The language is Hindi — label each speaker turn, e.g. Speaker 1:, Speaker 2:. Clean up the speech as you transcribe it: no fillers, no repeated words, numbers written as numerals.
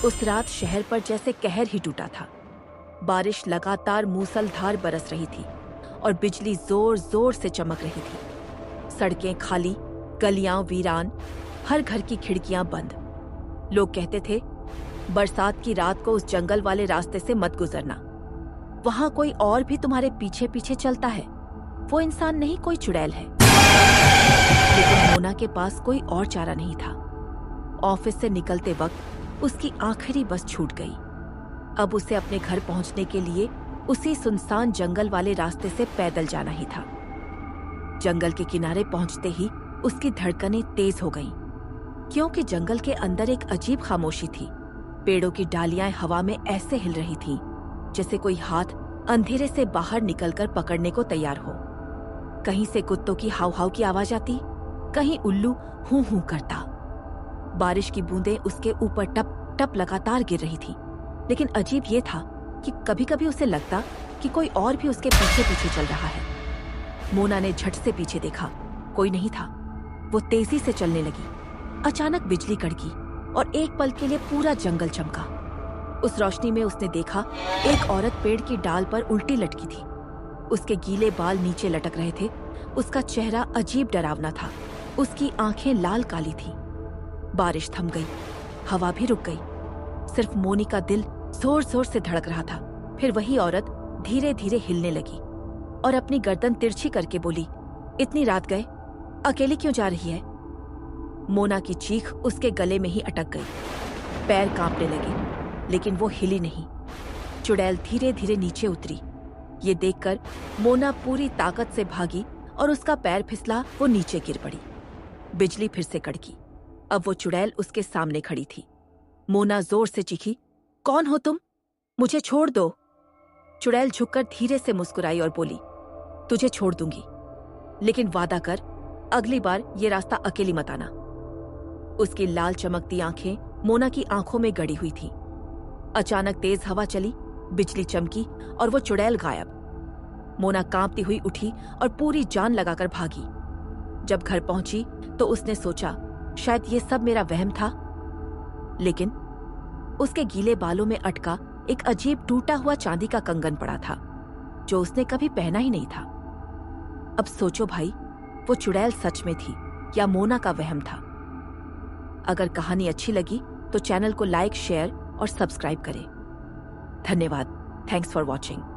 Speaker 1: उस रात शहर पर जैसे कहर ही टूटा था। बारिश लगातार मूसलधार बरस रही थी और बिजली जोर जोर से चमक रही थी। सड़कें खाली, गलियां वीरान, हर घर की खिड़कियां बंद। लोग कहते थे, बरसात की रात को उस जंगल वाले रास्ते से मत गुजरना। वहां कोई और भी तुम्हारे पीछे पीछे चलता है। वो इंसान नहीं, कोई चुड़ैल है। लेकिन मोना के पास कोई और चारा नहीं था। ऑफिस से निकलते वक्त उसकी आखिरी बस छूट गई। अब उसे अपने घर पहुंचने के लिए उसी सुनसान जंगल वाले रास्ते से पैदल जाना ही था। जंगल के किनारे पहुंचते ही उसकी धड़कनें तेज हो गईं, क्योंकि जंगल के अंदर एक अजीब खामोशी थी। पेड़ों की डालियां हवा में ऐसे हिल रही थीं, जैसे कोई हाथ अंधेरे से बाहर निकलकर पकड़ने को तैयार हो। कहीं से कुत्तों की हाव हाव की आवाज आती, कहीं उल्लू हूं हूं करता। बारिश की बूंदें उसके ऊपर टप टप लगातार गिर रही थी। लेकिन अजीब ये था कि कभी कभी उसे लगता कि कोई और भी उसके पीछे पीछे चल रहा है। मोना ने झट से पीछे देखा, कोई नहीं था। वो तेजी से चलने लगी। अचानक बिजली कड़की और एक पल के लिए पूरा जंगल चमका। उस रोशनी में उसने देखा, एक औरत पेड़ की डाल पर उल्टी लटकी थी। उसके गीले बाल नीचे लटक रहे थे। उसका चेहरा अजीब डरावना था। उसकी आंखें लाल काली थीं। बारिश थम गई, हवा भी रुक गई। सिर्फ मोनी का दिल जोर जोर से धड़क रहा था। फिर वही औरत धीरे धीरे हिलने लगी और अपनी गर्दन तिरछी करके बोली, इतनी रात गए, अकेली क्यों जा रही है? मोना की चीख उसके गले में ही अटक गई। पैर कांपने लगे, लेकिन वो हिली नहीं। चुड़ैल धीरे धीरे नीचे उतरी। ये देखकर मोना पूरी ताकत से भागी और उसका पैर फिसला, वो नीचे गिर पड़ी। बिजली फिर से कड़की। अब वो चुड़ैल उसके सामने खड़ी थी। मोना जोर से चीखी, कौन हो तुम? मुझे छोड़ दो। चुड़ैल झुककर धीरे से मुस्कुराई और बोली, तुझे छोड़ दूंगी, लेकिन वादा कर, अगली बार ये रास्ता अकेली मत आना। उसकी लाल चमकती आंखें मोना की आंखों में गड़ी हुई थीं। अचानक तेज हवा चली, बिजली चमकी और वो चुड़ैल गायब। मोना कांपती हुई उठी और पूरी जान लगाकर भागी। जब घर पहुंची तो उसने सोचा, शायद ये सब मेरा वहम था। लेकिन उसके गीले बालों में अटका एक अजीब टूटा हुआ चांदी का कंगन पड़ा था, जो उसने कभी पहना ही नहीं था। अब सोचो भाई, वो चुड़ैल सच में थी या मोना का वहम था? अगर कहानी अच्छी लगी तो चैनल को लाइक, शेयर और सब्सक्राइब करें। धन्यवाद। Thanks for watching.